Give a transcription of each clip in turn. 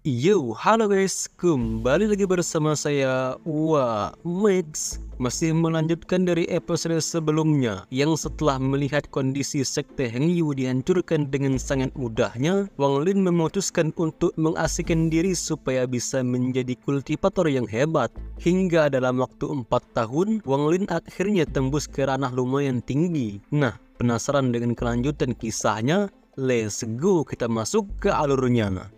Yo, halo guys, kembali lagi bersama saya, Max. Masih melanjutkan dari episode sebelumnya, yang setelah melihat kondisi sekte Heng Yu dihancurkan dengan sangat mudahnya, Wang Lin memutuskan untuk mengasingkan diri supaya bisa menjadi kultivator yang hebat. Hingga dalam waktu 4 tahun, Wang Lin akhirnya tembus ke ranah lumayan tinggi. Nah, penasaran dengan kelanjutan kisahnya? Let's go, kita masuk ke alurnya.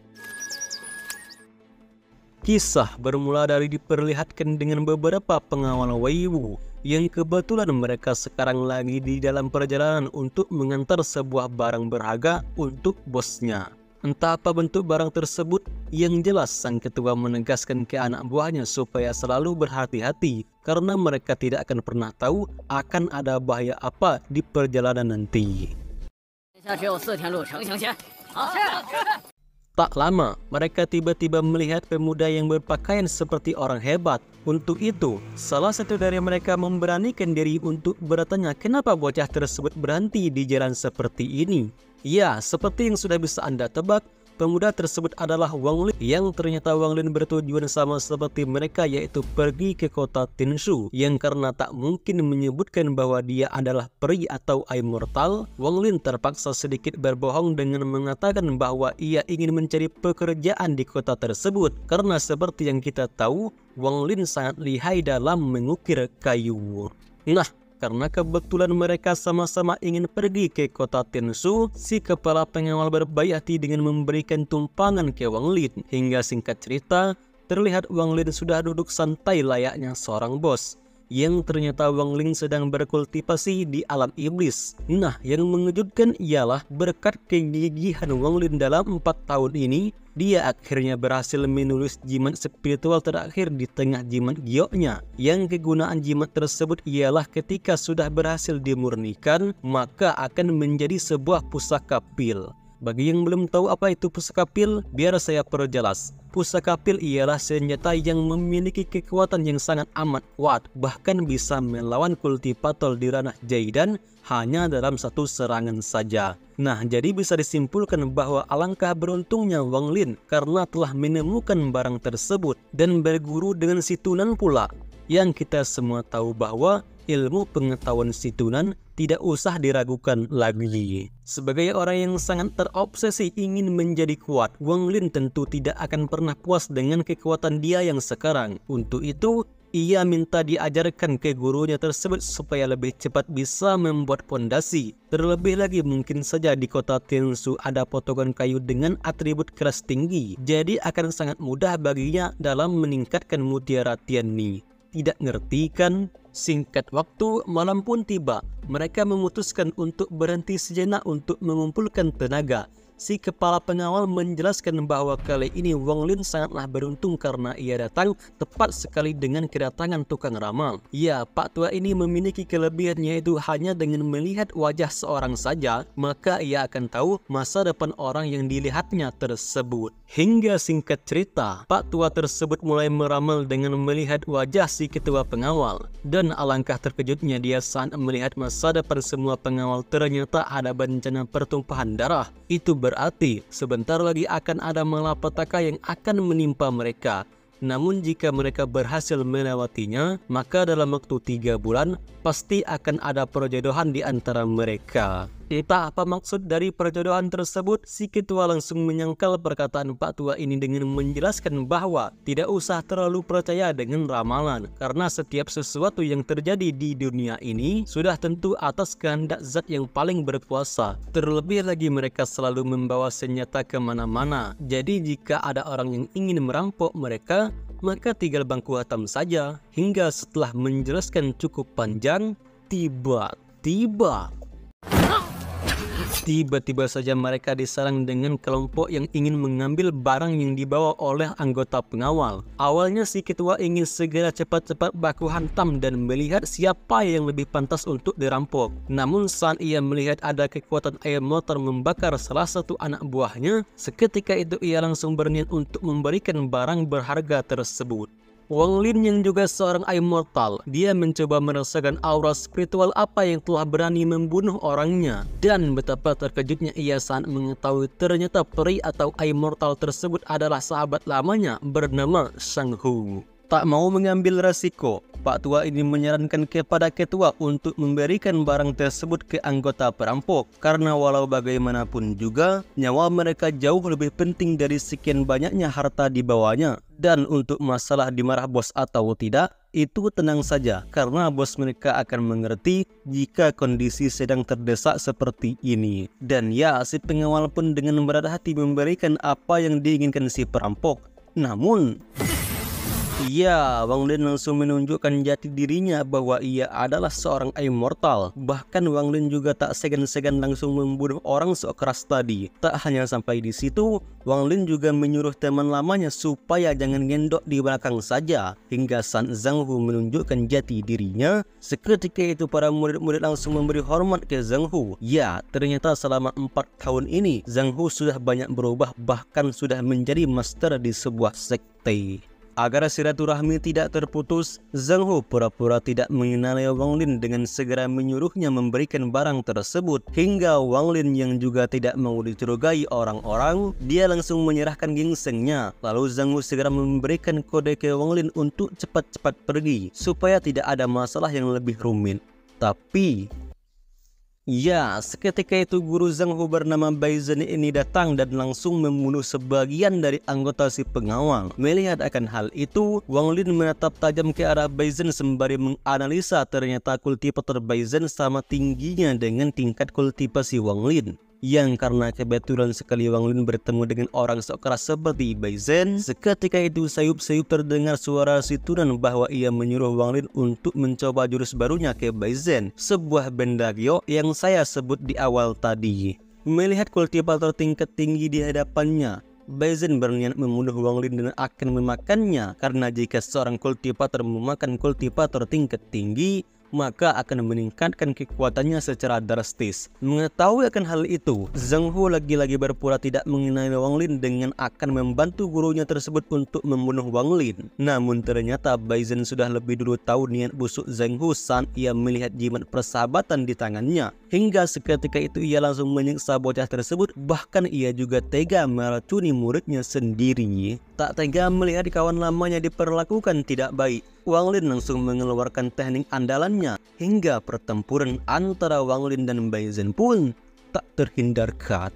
Kisah bermula dari diperlihatkan dengan beberapa pengawal Weiwu yang kebetulan mereka sekarang lagi di dalam perjalanan untuk mengantar sebuah barang berharga untuk bosnya. Entah apa bentuk barang tersebut, yang jelas sang ketua menegaskan ke anak buahnya supaya selalu berhati-hati karena mereka tidak akan pernah tahu akan ada bahaya apa di perjalanan nanti. Tak lama, mereka tiba-tiba melihat pemuda yang berpakaian seperti orang hebat. Untuk itu, salah satu dari mereka memberanikan diri untuk bertanya kenapa bocah tersebut berhenti di jalan seperti ini. Ya, seperti yang sudah bisa Anda tebak, pemuda tersebut adalah Wang Lin, yang ternyata Wang Lin bertujuan sama seperti mereka, yaitu pergi ke kota Tinshu. Yang karena tak mungkin menyebutkan bahwa dia adalah peri atau immortal, Wang Lin terpaksa sedikit berbohong dengan mengatakan bahwa ia ingin mencari pekerjaan di kota tersebut. Karena seperti yang kita tahu, Wang Lin sangat lihai dalam mengukir kayu. Nah, karena kebetulan mereka sama-sama ingin pergi ke kota Tinshu, si kepala pengawal berbaik hati dengan memberikan tumpangan ke Wang Lin. Hingga singkat cerita, terlihat Wang Lin sudah duduk santai layaknya seorang bos. Yang ternyata Wang Lin sedang berkultivasi di alam iblis. Nah, yang mengejutkan ialah berkat kegigihan Wang Lin dalam 4 tahun ini, dia akhirnya berhasil menulis jimat spiritual terakhir di tengah jimat gioknya. Yang kegunaan jimat tersebut ialah ketika sudah berhasil dimurnikan, maka akan menjadi sebuah pusaka pil. Bagi yang belum tahu apa itu pusaka pil, biar saya perjelas. Pusaka pil ialah senjata yang memiliki kekuatan yang sangat amat kuat, bahkan bisa melawan kultivator di ranah Jaidan hanya dalam satu serangan saja. Nah, jadi bisa disimpulkan bahwa alangkah beruntungnya Wang Lin karena telah menemukan barang tersebut dan berguru dengan si Tunan pula. Yang kita semua tahu bahwa ilmu pengetahuan si Tunan tidak usah diragukan lagi. Sebagai orang yang sangat terobsesi ingin menjadi kuat, Wang Lin tentu tidak akan pernah puas dengan kekuatan dia yang sekarang. Untuk itu, ia minta diajarkan ke gurunya tersebut supaya lebih cepat bisa membuat pondasi. Terlebih lagi mungkin saja di kota Tinshu ada potongan kayu dengan atribut keras tinggi. Jadi akan sangat mudah baginya dalam meningkatkan mutiara Tianni. Tidak ngerti kan? Singkat waktu, malam pun tiba. Mereka memutuskan untuk berhenti sejenak untuk mengumpulkan tenaga. Si kepala pengawal menjelaskan bahwa kali ini Wang Lin sangatlah beruntung karena ia datang tepat sekali dengan kedatangan tukang ramal. Ya, Pak Tua ini memiliki kelebihan, yaitu hanya dengan melihat wajah seorang saja, maka ia akan tahu masa depan orang yang dilihatnya tersebut. Hingga singkat cerita, Pak Tua tersebut mulai meramal dengan melihat wajah si ketua pengawal. Dan alangkah terkejutnya dia saat melihat masa depan semua pengawal ternyata ada bencana pertumpahan darah. Itu berarti sebentar lagi akan ada malapetaka yang akan menimpa mereka. Namun jika mereka berhasil melewatinya, maka dalam waktu 3 bulan pasti akan ada perjodohan di antara mereka. Entah apa maksud dari perjodohan tersebut, si ketua langsung menyangkal perkataan Pak Tua ini dengan menjelaskan bahwa tidak usah terlalu percaya dengan ramalan, karena setiap sesuatu yang terjadi di dunia ini sudah tentu atas kehendak zat yang paling berkuasa. Terlebih lagi mereka selalu membawa senjata kemana-mana, jadi jika ada orang yang ingin merampok mereka, maka tinggal bangku hatam saja. Hingga setelah menjelaskan cukup panjang, tiba-tiba saja mereka diserang dengan kelompok yang ingin mengambil barang yang dibawa oleh anggota pengawal. Awalnya si ketua ingin segera cepat-cepat baku hantam dan melihat siapa yang lebih pantas untuk dirampok. Namun saat ia melihat ada kekuatan air motor membakar salah satu anak buahnya, seketika itu ia langsung berniat untuk memberikan barang berharga tersebut. Wang Lin yang juga seorang immortal, dia mencoba merasakan aura spiritual apa yang telah berani membunuh orangnya. Dan betapa terkejutnya ia saat mengetahui ternyata peri atau immortal tersebut adalah sahabat lamanya bernama Zhang Hu. Tak mau mengambil resiko, Pak Tua ini menyarankan kepada ketua untuk memberikan barang tersebut ke anggota perampok. Karena walau bagaimanapun juga, nyawa mereka jauh lebih penting dari sekian banyaknya harta di bawahnya. Dan untuk masalah dimarah bos atau tidak, itu tenang saja, karena bos mereka akan mengerti jika kondisi sedang terdesak seperti ini. Dan ya, si pengawal pun dengan berat hati memberikan apa yang diinginkan si perampok. Namun iya, Wang Lin langsung menunjukkan jati dirinya bahwa ia adalah seorang immortal. Bahkan Wang Lin juga tak segan-segan langsung membunuh orang sekeras tadi. Tak hanya sampai di situ, Wang Lin juga menyuruh teman lamanya supaya jangan ngendok di belakang saja. Hingga San Zhang Hu menunjukkan jati dirinya, seketika itu para murid-murid langsung memberi hormat ke Zhang Hu. Ya, ternyata selama 4 tahun ini, Zhang Hu sudah banyak berubah, bahkan sudah menjadi master di sebuah sekte. Agar silaturahmi tidak terputus, Zhang Hu pura-pura tidak mengenali Wang Lin dengan segera menyuruhnya memberikan barang tersebut. Hingga Wang Lin yang juga tidak mau dicurigai orang-orang, dia langsung menyerahkan gingsengnya. Lalu Zhang Hu segera memberikan kode ke Wang Lin untuk cepat-cepat pergi, supaya tidak ada masalah yang lebih rumit. Tapi ya, seketika itu guru Zhang Hu bernama Bai Zhen ini datang dan langsung membunuh sebagian dari anggota si pengawal. Melihat akan hal itu, Wang Lin menatap tajam ke arah Bai Zhen sembari menganalisa ternyata kultivator Bai Zhen sama tingginya dengan tingkat kultivasi Wang Lin. Yang karena kebetulan sekali Wang Lin bertemu dengan orang sok keras seperti Bai Zhen, seketika itu sayup-sayup terdengar suara situnan bahwa ia menyuruh Wang Lin untuk mencoba jurus barunya ke Bai Zhen, sebuah benda gyo yang saya sebut di awal tadi. Melihat kultivator tingkat tinggi di hadapannya, Bai Zhen berniat membunuh Wang Lin dan akan memakannya, karena jika seorang kultivator memakan kultivator tingkat tinggi, maka akan meningkatkan kekuatannya secara drastis. Mengetahui akan hal itu, Zhang Hu lagi-lagi berpura tidak mengenali Wang Lin dengan akan membantu gurunya tersebut untuk membunuh Wang Lin. Namun ternyata Bai Zhen sudah lebih dulu tahu niat busuk Zhang Hu saat ia melihat jimat persahabatan di tangannya. Hingga seketika itu ia langsung menyiksa bocah tersebut, bahkan ia juga tega meracuni muridnya sendiri. Tak tega melihat kawan lamanya diperlakukan tidak baik, Wang Lin langsung mengeluarkan teknik andalannya, hingga pertempuran antara Wang Lin dan Bai Zhen pun tak terhindarkan.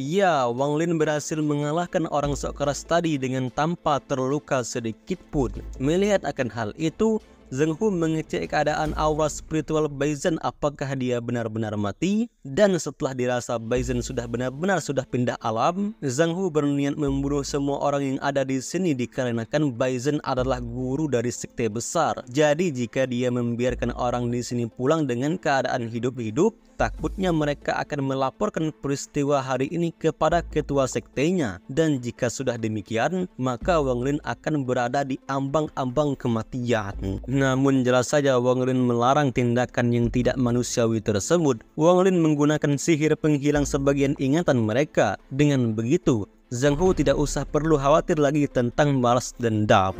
Ya, Wang Lin berhasil mengalahkan orang sok keras tadi dengan tanpa terluka sedikit pun. Melihat akan hal itu, Zhang Hu mengecek keadaan aura spiritual Bai Zhen apakah dia benar-benar mati. Dan setelah dirasa Bai Zhen sudah benar-benar pindah alam, Zhang Hu berniat membunuh semua orang yang ada di sini dikarenakan Bai Zhen adalah guru dari sekte besar. Jadi jika dia membiarkan orang di sini pulang dengan keadaan hidup-hidup, takutnya mereka akan melaporkan peristiwa hari ini kepada ketua sektenya. Dan jika sudah demikian, maka Wang Lin akan berada di ambang-ambang kematian. Namun jelas saja Wang Lin melarang tindakan yang tidak manusiawi tersebut. Wang Lin menggunakan sihir penghilang sebagian ingatan mereka. Dengan begitu, Zhang Hu tidak usah perlu khawatir lagi tentang balas dendam.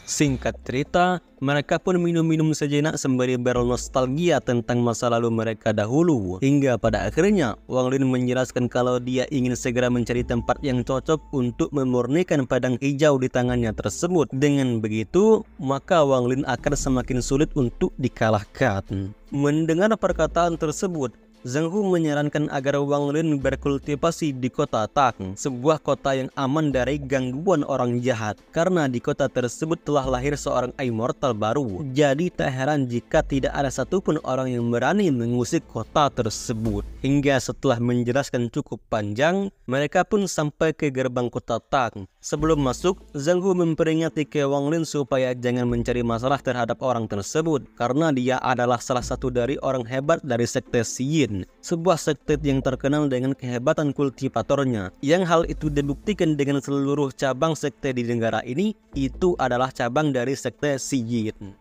Singkat cerita, mereka pun minum-minum sejenak sembari bernostalgia tentang masa lalu mereka dahulu. Hingga pada akhirnya, Wang Lin menjelaskan kalau dia ingin segera mencari tempat yang cocok untuk memurnikan pedang hijau di tangannya tersebut. Dengan begitu, maka Wang Lin akan semakin sulit untuk dikalahkan. Mendengar perkataan tersebut, Zhang Hu menyarankan agar Wang Lin berkultivasi di kota Tang, sebuah kota yang aman dari gangguan orang jahat. Karena di kota tersebut telah lahir seorang immortal baru. Jadi tak heran jika tidak ada satupun orang yang berani mengusik kota tersebut. Hingga setelah menjelaskan cukup panjang, mereka pun sampai ke gerbang kota Tang. Sebelum masuk, Zhang Hu memperingati ke Wang Lin supaya jangan mencari masalah terhadap orang tersebut, karena dia adalah salah satu dari orang hebat dari sekte Xiyin, sebuah sekte yang terkenal dengan kehebatan kultivatornya. Yang hal itu dibuktikan dengan seluruh cabang sekte di negara ini, itu adalah cabang dari sekte Xiyin.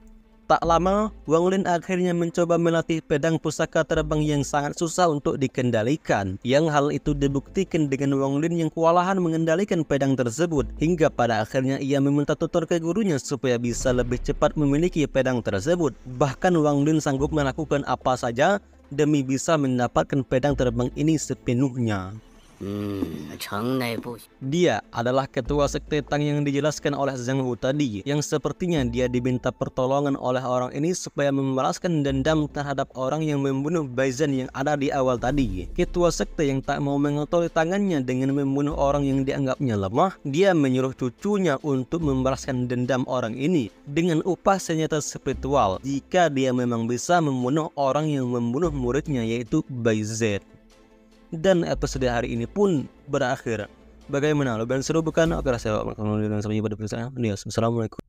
Tak lama, Wang Lin akhirnya mencoba melatih pedang pusaka terbang yang sangat susah untuk dikendalikan. Yang hal itu dibuktikan dengan Wang Lin yang kewalahan mengendalikan pedang tersebut, hingga pada akhirnya ia meminta tutor ke gurunya supaya bisa lebih cepat memiliki pedang tersebut. Bahkan Wang Lin sanggup melakukan apa saja demi bisa mendapatkan pedang terbang ini sepenuhnya. Dia adalah ketua sekte Tang yang dijelaskan oleh Zhang Hu tadi, yang sepertinya dia diminta pertolongan oleh orang ini supaya membalaskan dendam terhadap orang yang membunuh Bai Zhen yang ada di awal tadi. Ketua sekte yang tak mau mengotori tangannya dengan membunuh orang yang dianggapnya lemah, dia menyuruh cucunya untuk membalaskan dendam orang ini dengan upah senjata spiritual jika dia memang bisa membunuh orang yang membunuh muridnya, yaitu Bai Zhen. Dan episode hari ini pun berakhir. Bagaimana? Lebih seru bukan? Oke, saya akan sampai jumpa di video selanjutnya. Assalamualaikum.